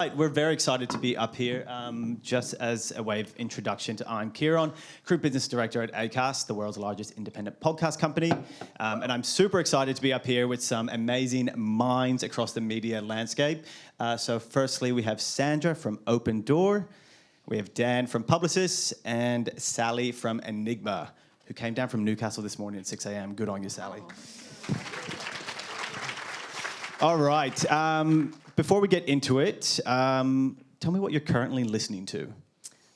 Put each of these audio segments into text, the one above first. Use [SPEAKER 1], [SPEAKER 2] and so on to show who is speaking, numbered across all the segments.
[SPEAKER 1] Right, we're very excited to be up here. Just as a way of introduction, I'm Ciaran, Group Business Director at Acast, the world's largest independent podcast company. And I'm super excited to be up here with some amazing minds across the media landscape. So firstly, we have Sandra from Open Door. We have Dan from Publicis and Sally from Enigma, who came down from Newcastle this morning at 6 a.m. Good on you, Sally. All right. Before we get into it, tell me what you're currently listening to.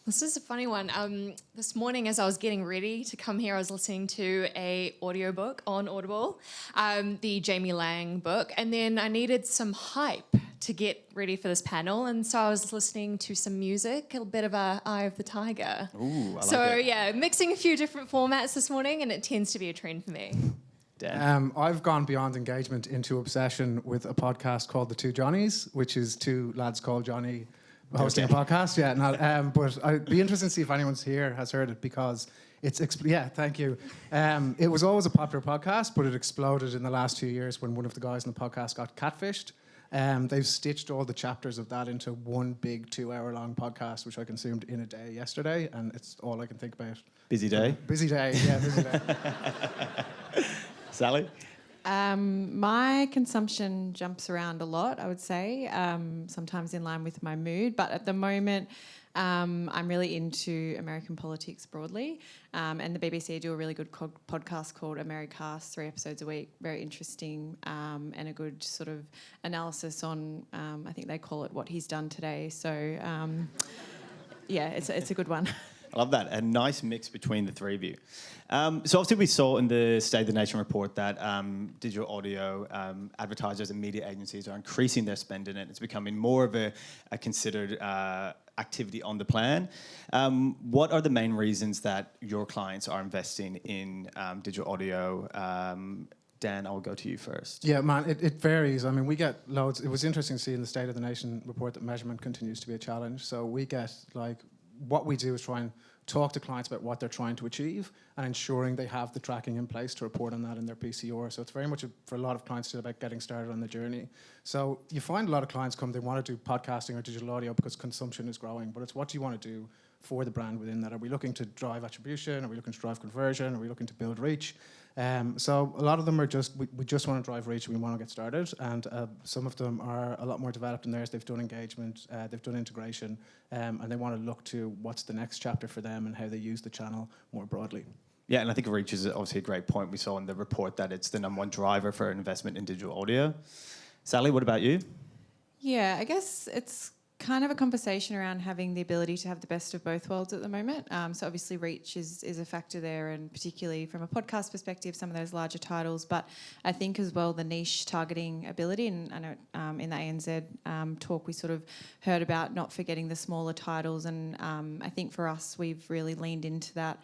[SPEAKER 2] This is a funny one. This morning, as I was getting ready to come here, I was listening to an audiobook on Audible, the Jamie Lang book, and then I needed some hype to get ready for this panel, and so I was listening to some music, a bit of a Eye of the Tiger.
[SPEAKER 1] Ooh, I like
[SPEAKER 2] so
[SPEAKER 1] it.
[SPEAKER 2] Yeah, mixing a few different formats this morning, and it tends to be a trend for me.
[SPEAKER 3] I've gone beyond engagement into obsession with a podcast called The Two Johnnies, which is two lads called Johnny hosting a podcast. Yeah, but I'd be interested to see if anyone here has heard it because thank you. It was always a popular podcast, but it exploded in the last 2 years when one of the guys in the podcast got catfished. They've stitched all the chapters of that into one big 2-hour-long podcast, which I consumed in a day yesterday, and it's all I can think about.
[SPEAKER 1] Busy day?
[SPEAKER 3] Busy day, yeah, busy day.
[SPEAKER 1] Sally?
[SPEAKER 4] My consumption jumps around a lot, I would say, sometimes in line with my mood. But at the moment, I'm really into American politics broadly. And the BBC do a really good podcast called Americast, 3 episodes a week, very interesting, and a good sort of analysis on, I think they call it What He's Done Today. So, it's a good one.
[SPEAKER 1] I love that. A nice mix between the three of you. So obviously we saw in the State of the Nation report that digital audio advertisers and media agencies are increasing their spend in it. It's becoming more of a considered activity on the plan. What are the main reasons that your clients are investing in digital audio? Dan, I'll go to you first.
[SPEAKER 3] Yeah, man, it varies. I mean, we get loads. It was interesting to see in the State of the Nation report that measurement continues to be a challenge. So we get, what we do is try and talk to clients about what they're trying to achieve and ensuring they have the tracking in place to report on that in their PCR. So it's very much, for a lot of clients, about getting started on the journey. So you find a lot of clients they want to do podcasting or digital audio because consumption is growing, but it's what do you want to do for the brand within that? Are we looking to drive attribution? Are we looking to drive conversion? Are we looking to build reach? So a lot of them are just, we just want to drive reach, we want to get started, and some of them are a lot more developed in theirs. They've done engagement, they've done integration, and they want to look to what's the next chapter for them and how they use the channel more broadly. Yeah,
[SPEAKER 1] and I think reach is obviously a great point. We saw in the report that it's the #1 driver for investment in digital audio. Sally, what about you?
[SPEAKER 4] Yeah, I guess it's kind of a conversation around having the ability to have the best of both worlds at the moment. So obviously reach is a factor there, and particularly from a podcast perspective, some of those larger titles. But I think as well the niche targeting ability, and I know in the ANZ talk we sort of heard about not forgetting the smaller titles, and I think for us we've really leaned into that.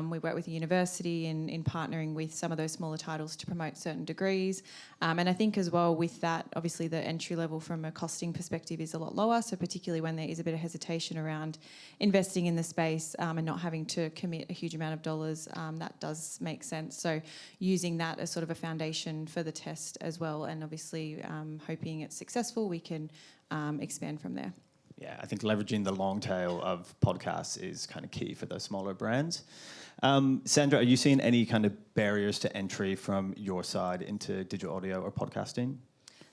[SPEAKER 4] We work with the university in partnering with some of those smaller titles to promote certain degrees. And I think as well with that, obviously the entry level from a costing perspective is a lot lower. So particularly when there is a bit of hesitation around investing in the space and not having to commit a huge amount of dollars, that does make sense. So using that as sort of a foundation for the test as well, and obviously hoping it's successful, we can expand from there.
[SPEAKER 1] Yeah, I think leveraging the long tail of podcasts is kind of key for those smaller brands. Sandra, are you seeing any kind of barriers to entry from your side into digital audio or podcasting?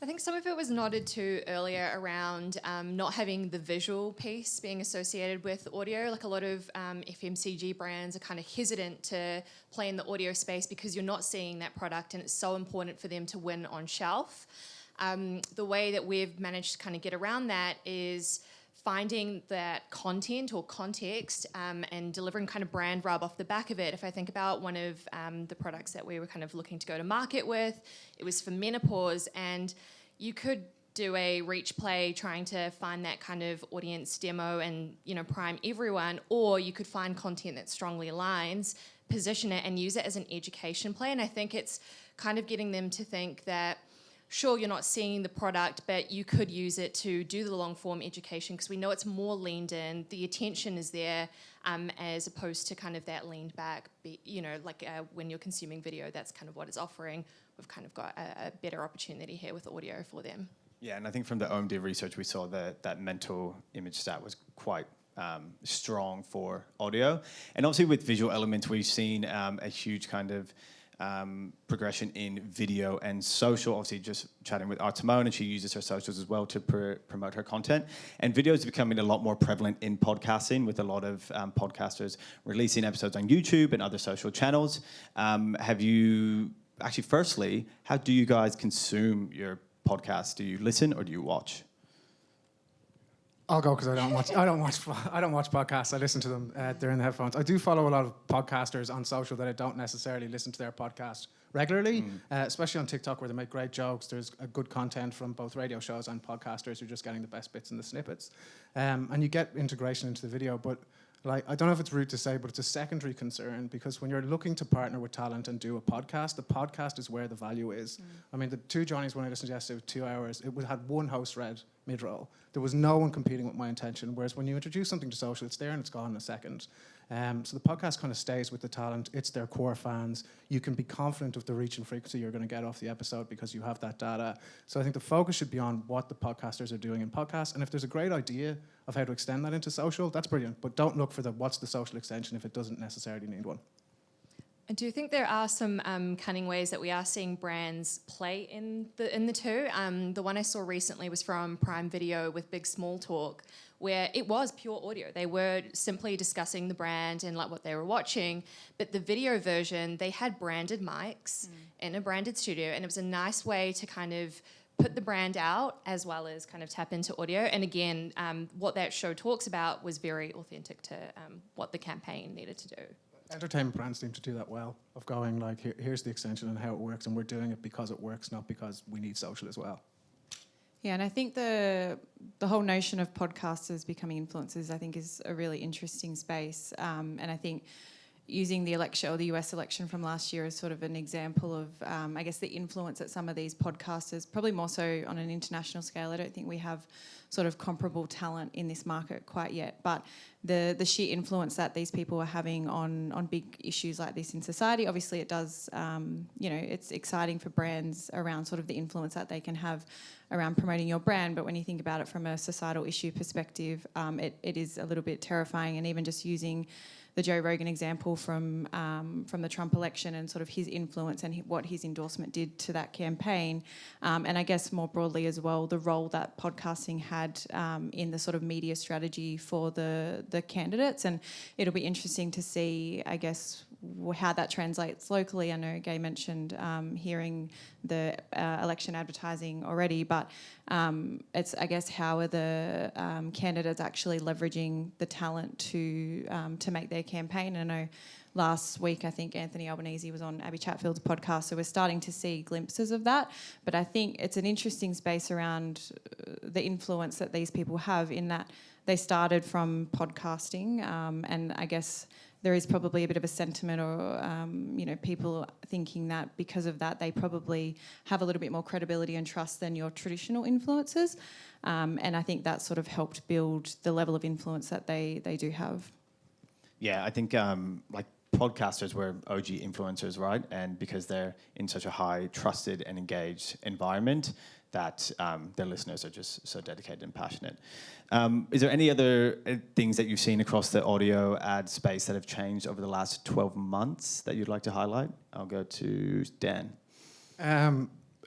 [SPEAKER 2] I think some of it was nodded to earlier around not having the visual piece being associated with audio. Like a lot of FMCG brands are kind of hesitant to play in the audio space because you're not seeing that product, and it's so important for them to win on shelf. The way that we've managed to kind of get around that is finding that content or context and delivering kind of brand rub off the back of it. If I think about one of the products that we were kind of looking to go to market with, it was for menopause, and you could do a reach play trying to find that kind of audience demo and, prime everyone, or you could find content that strongly aligns, position it and use it as an education play. And I think it's kind of getting them to think that sure, you're not seeing the product, but you could use it to do the long-form education because we know it's more leaned in. The attention is there as opposed to kind of that leaned back, when you're consuming video, that's kind of what it's offering. We've kind of got a better opportunity here with audio for them.
[SPEAKER 1] Yeah, and I think from the OMD research, we saw that mental image stat was quite strong for audio. And obviously with visual elements, we've seen a huge kind of progression in video and social. Obviously just chatting with Artimone, and she uses her socials as well to promote her content. And video is becoming a lot more prevalent in podcasting, with a lot of podcasters releasing episodes on YouTube and other social channels. Firstly, how do you guys consume your podcast? Do you listen or do you watch?
[SPEAKER 3] I'll go because I don't watch podcasts. I listen to them. They're in the headphones. I do follow a lot of podcasters on social that I don't necessarily listen to their podcast regularly, especially on TikTok, where they make great jokes. There's a good content from both radio shows and podcasters who are just getting the best bits and the snippets. And you get integration into the video, but like, I don't know if it's rude to say, but it's a secondary concern, because when you're looking to partner with talent and do a podcast, the podcast is where the value is. I mean, the two Johnnies one I listened to yesterday was 2 hours. It had one host read mid-roll. There was no one competing with my intention, whereas when you introduce something to social, it's there and it's gone in a second. So the podcast kind of stays with the talent. It's their core fans. You can be confident of the reach and frequency you're going to get off the episode because you have that data. So I think the focus should be on what the podcasters are doing in podcasts. And if there's a great idea of how to extend that into social, that's brilliant. But don't look for what's the social extension if it doesn't necessarily need one.
[SPEAKER 2] I do think there are some cunning ways that we are seeing brands play in the two. The one I saw recently was from Prime Video with Big Small Talk, where it was pure audio. They were simply discussing the brand and like what they were watching, but the video version, they had branded mics in a branded studio, and it was a nice way to kind of put the brand out as well as kind of tap into audio. And again, what that show talks about was very authentic to what the campaign needed to do.
[SPEAKER 3] Entertainment brands seem to do that well, of going like, here's the extension and how it works, and we're doing it because it works, not because we need social as well.
[SPEAKER 4] Yeah, and I think the whole notion of podcasters becoming influencers, I think, is a really interesting space. And I think using the election or the US election from last year as sort of an example of, I guess, the influence that some of these podcasters, probably more so on an international scale. I don't think we have sort of comparable talent in this market quite yet, but the sheer influence that these people are having on big issues like this in society, obviously it does, it's exciting for brands around sort of the influence that they can have around promoting your brand. But when you think about it from a societal issue perspective, it is a little bit terrifying. And even just using the Joe Rogan example from the Trump election and sort of his influence and what his endorsement did to that campaign. And I guess more broadly as well, the role that podcasting had in the sort of media strategy for the candidates. And it'll be interesting to see, I guess, how that translates locally. I know Gay mentioned hearing the election advertising already, but it's, I guess, how are the candidates actually leveraging the talent to make their campaign. And I know last week, I think Anthony Albanese was on Abby Chatfield's podcast, so we're starting to see glimpses of that. But I think it's an interesting space around the influence that these people have, in that they started from podcasting, and I guess there is probably a bit of a sentiment or, people thinking that because of that, they probably have a little bit more credibility and trust than your traditional influencers. And I think that sort of helped build the level of influence that they do have. Yeah,
[SPEAKER 1] I think podcasters were OG influencers, right? And because they're in such a high trusted and engaged environment, that their listeners are just so dedicated and passionate. Is there any other things that you've seen across the audio ad space that have changed over the last 12 months that you'd like to highlight? I'll go to Dan.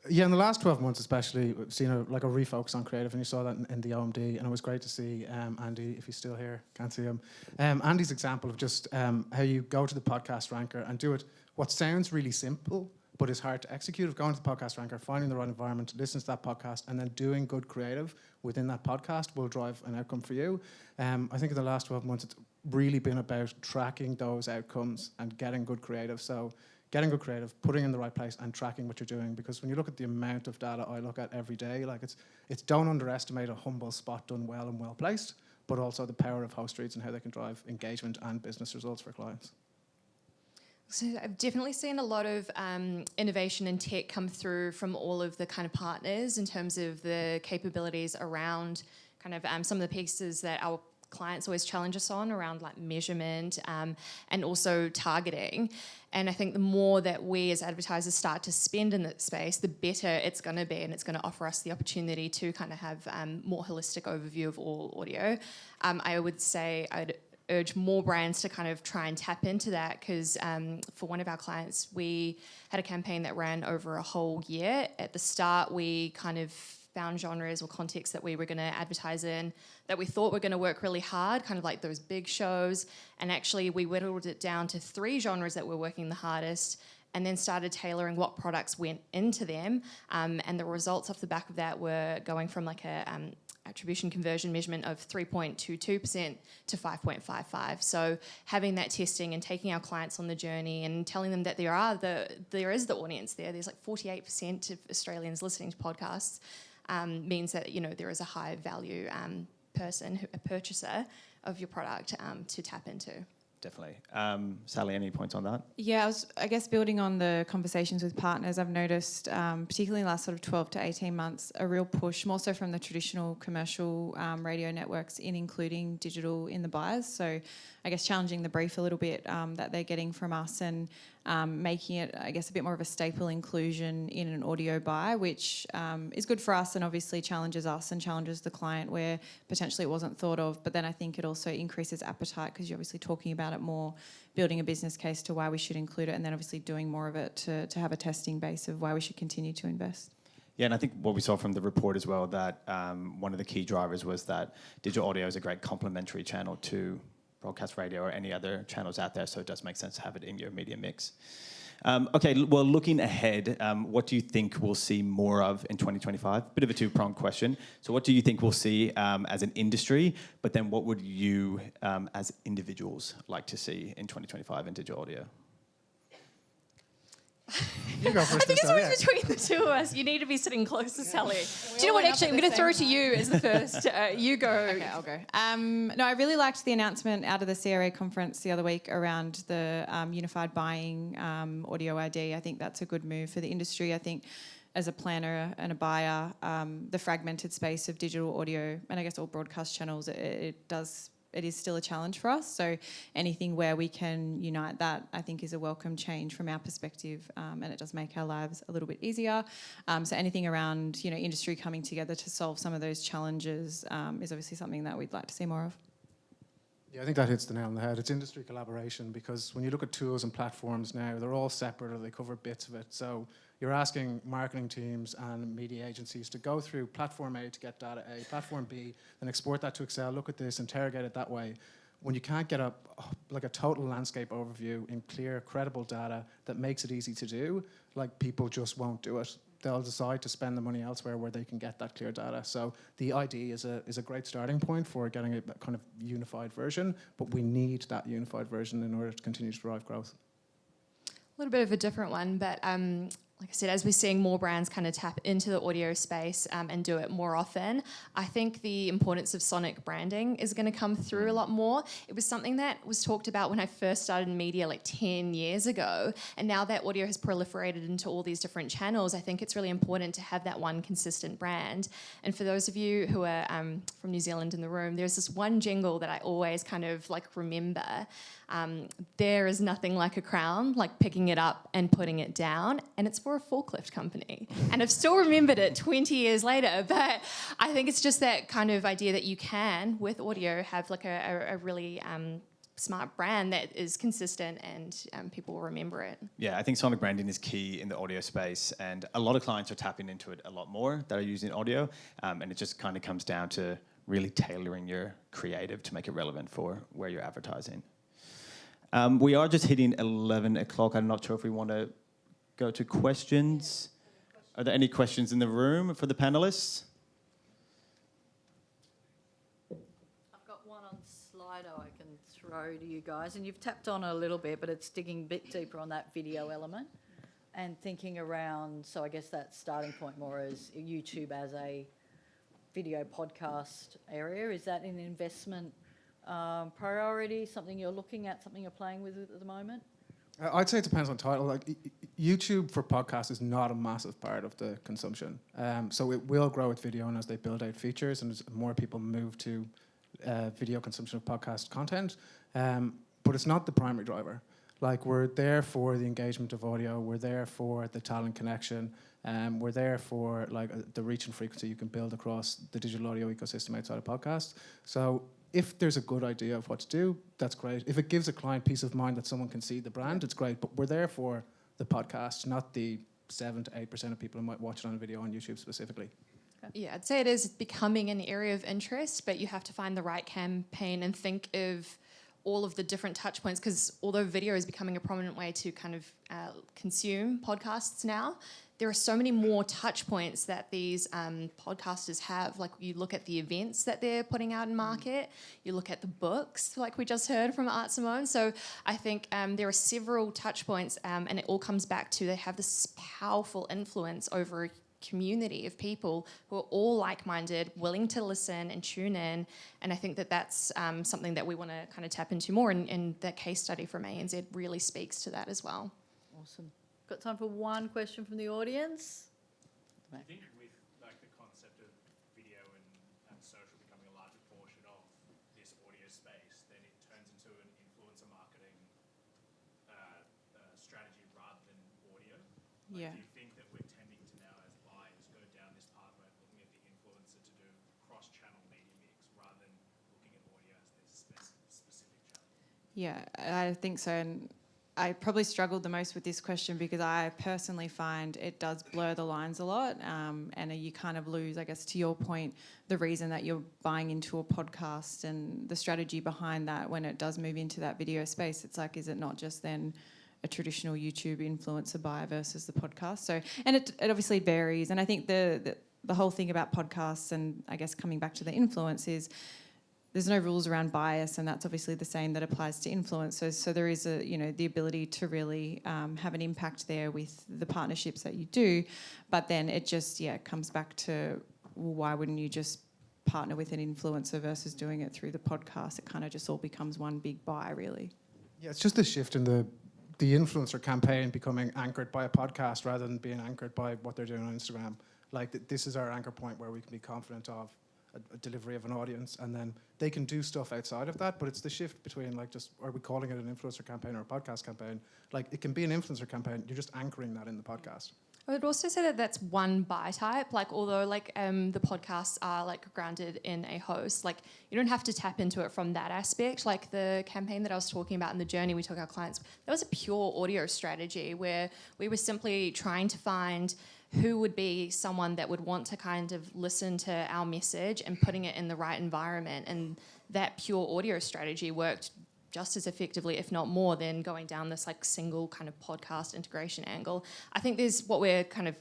[SPEAKER 3] In the last 12 months especially, we've seen a refocus on creative, and you saw that in the OMD, and it was great to see Andy, if he's still here, can't see him. Andy's example of just how you go to the podcast ranker and do it, what sounds really simple, but is hard to execute, of going to the podcast ranker, finding the right environment, listen to that podcast, and then doing good creative within that podcast will drive an outcome for you. I think in the last 12 months, it's really been about tracking those outcomes and getting good creative. So getting good creative, putting it in the right place, and tracking what you're doing. Because when you look at the amount of data I look at every day, it's don't underestimate a humble spot done well and well placed, but also the power of host reads and how they can drive engagement and business results for clients.
[SPEAKER 2] So I've definitely seen a lot of innovation and tech come through from all of the kind of partners in terms of the capabilities around kind of some of the pieces that our clients always challenge us on around like measurement and also targeting. And I think the more that we as advertisers start to spend in that space, the better it's going to be, and it's going to offer us the opportunity to kind of have more holistic overview of all audio. I would say I'd urge more brands to kind of try and tap into that, because for one of our clients, we had a campaign that ran over a whole year. At the start, we kind of found genres or contexts that we were going to advertise in that we thought were going to work really hard, kind of like those big shows. And actually, we whittled it down to 3 genres that were working the hardest, and then started tailoring what products went into them. And the results off the back of that were going from like a attribution conversion measurement of 3.22% to 5.55. So having that testing and taking our clients on the journey and telling them that there is the audience there. There's like 48% of Australians listening to podcasts. Means that, you know, there is a high value person, a purchaser of your product to tap into.
[SPEAKER 1] Definitely. Sally, any points on that?
[SPEAKER 4] Yeah, I guess building on the conversations with partners, I've noticed, particularly in the last sort of 12 to 18 months, a real push, more so from the traditional commercial radio networks, in including digital in the buys. So I guess challenging the brief a little bit that they're getting from us, and making it, I guess, a bit more of a staple inclusion in an audio buy, which is good for us and obviously challenges us and challenges the client where potentially it wasn't thought of. But then I think it also increases appetite, because you're obviously talking about it more, building a business case to why we should include it, and then obviously doing more of it to have a testing base of why we should continue to invest.
[SPEAKER 1] Yeah, and I think what we saw from the report as well, that one of the key drivers was that digital audio is a great complementary channel to broadcast radio or any other channels out there, so it does make sense to have it in your media mix. Okay, well, looking ahead, what do you think we'll see more of in 2025? Bit of a two-pronged question. So what do you think we'll see as an industry, but then what would you as individuals like to see in 2025 in digital audio?
[SPEAKER 3] You go first.
[SPEAKER 2] I think it's always between the two of us. You need to be sitting close to Sally. Do you know what? Actually, I'm going to throw it to you as the first. You go.
[SPEAKER 4] Okay, I'll go. No, I really liked the announcement out of the CRA conference the other week around the unified buying audio ID. I think that's a good move for the industry. I think as a planner and a buyer, the fragmented space of digital audio, and I guess all broadcast channels, it is still a challenge for us. So anything where we can unite that, I think, is a welcome change from our perspective, and it does make our lives a little bit easier. So anything around, you know, industry coming together to solve some of those challenges is obviously something that we'd like to see more of.
[SPEAKER 3] Yeah, I think that hits the nail on the head. It's industry collaboration, because when you look at tools and platforms now, they're all separate or they cover bits of it. So you're asking marketing teams and media agencies to go through platform A to get data A, platform B, then export that to Excel, look at this, interrogate it that way. When you can't get a total landscape overview in clear, credible data that makes it easy to do, like, people just won't do it. They'll decide to spend the money elsewhere where they can get that clear data. So the ID is a great starting point for getting a kind of unified version, but we need that unified version in order to continue to drive growth.
[SPEAKER 2] A little bit of a different one, but like I said, as we're seeing more brands kind of tap into the audio space and do it more often, I think the importance of sonic branding is going to come through a lot more. It was something that was talked about when I first started in media like 10 years ago, and now that audio has proliferated into all these different channels, I think it's really important to have that one consistent brand. And for those of you who are from New Zealand in the room, there's this one jingle that I always kind of like remember. There is nothing like a crown, like picking it up and putting it down, and it's for a forklift company. And I've still remembered it 20 years later, but I think it's just that kind of idea that you can, with audio, have like a really smart brand that is consistent and people will remember it.
[SPEAKER 1] Yeah, I think sonic branding is key in the audio space, and a lot of clients are tapping into it a lot more that are using audio, and it just kind of comes down to really tailoring your creative to make it relevant for where you're advertising. We are just hitting 11 o'clock. I'm not sure if we want to go to questions. Are there any questions in the room for the panelists?
[SPEAKER 5] I've got one on Slido I can throw to you guys, and you've tapped on it a little bit, but it's digging a bit deeper on that video element and thinking around, so I guess that starting point more as YouTube as a video podcast area. Is that an investment priority, something you're looking at, something you're playing with at the moment?
[SPEAKER 3] I'd say it depends on title. Like, YouTube for podcasts is not a massive part of the consumption. So it will grow with video, and as they build out features and as more people move to video consumption of podcast content, but it's not the primary driver. Like, we're there for the engagement of audio, we're there for the talent connection, we're there for like the reach and frequency you can build across the digital audio ecosystem outside of podcasts. So if there's a good idea of what to do, that's great. If it gives a client peace of mind that someone can see the brand, it's great. But we're there for the podcast, not the 7 to 8% of people who might watch it on a video on YouTube specifically.
[SPEAKER 2] Yeah, I'd say it is becoming an area of interest, but you have to find the right campaign and think of all of the different touch points, because although video is becoming a prominent way to kind of consume podcasts now, there are so many more touch points that these podcasters have. Like, you look at the events that they're putting out in market, you look at the books, like we just heard from Art Simone. So I think there are several touch points, and it all comes back to they have this powerful influence over a community of people who are all like-minded, willing to listen and tune in. And I think that that's something that we want to kind of tap into more. And that case study from ANZ really speaks to that as well.
[SPEAKER 5] Awesome. Got time for one question from the audience?
[SPEAKER 6] I think with like the concept of video and social becoming a larger portion of this audio space, then it turns into an influencer marketing strategy rather than audio.
[SPEAKER 4] Yeah.
[SPEAKER 6] Do you think that we're tending to now, as buyers, go down this pathway of looking at the influencer to do cross-channel media mix rather than looking at audio as this specific channel?
[SPEAKER 4] Yeah, I think so. And I probably struggled the most with this question because I personally find it does blur the lines a lot, and you kind of lose, I guess, to your point, the reason that you're buying into a podcast and the strategy behind that when it does move into that video space. It's like, is it not just then a traditional YouTube influencer buyer versus the podcast? So, and it obviously varies. And I think the whole thing about podcasts, and I guess coming back to the influence, is there's no rules around bias, and that's obviously the same that applies to influencers. So there is the ability to really have an impact there with the partnerships that you do. But then it just, comes back to, well, why wouldn't you just partner with an influencer versus doing it through the podcast? It kind of just all becomes one big buy, really.
[SPEAKER 3] Yeah, it's just a shift in the influencer campaign becoming anchored by a podcast rather than being anchored by what they're doing on Instagram. Like, this is our anchor point where we can be confident of a delivery of an audience, and then they can do stuff outside of that. But it's the shift between, like, just, are we calling it an influencer campaign or a podcast campaign? Like, it can be an influencer campaign, you're just anchoring that in the podcast.
[SPEAKER 2] I would also say that that's one buy type. Like, although the podcasts are like grounded in a host, like, you don't have to tap into it from that aspect. Like the campaign that I was talking about in the journey we took our clients, that was a pure audio strategy where we were simply trying to find who would be someone that would want to kind of listen to our message and putting it in the right environment. And that pure audio strategy worked just as effectively, if not more, than going down this like single kind of podcast integration angle. I think there's what we're kind of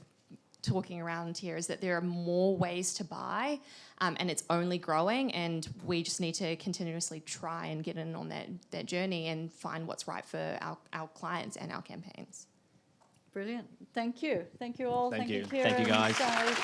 [SPEAKER 2] talking around here is that there are more ways to buy, and it's only growing, and we just need to continuously try and get in on that journey and find what's right for our clients and our campaigns.
[SPEAKER 5] Brilliant. Thank you. Thank you all.
[SPEAKER 1] Thank you.
[SPEAKER 5] Ciaran.
[SPEAKER 1] Thank you, guys.
[SPEAKER 5] So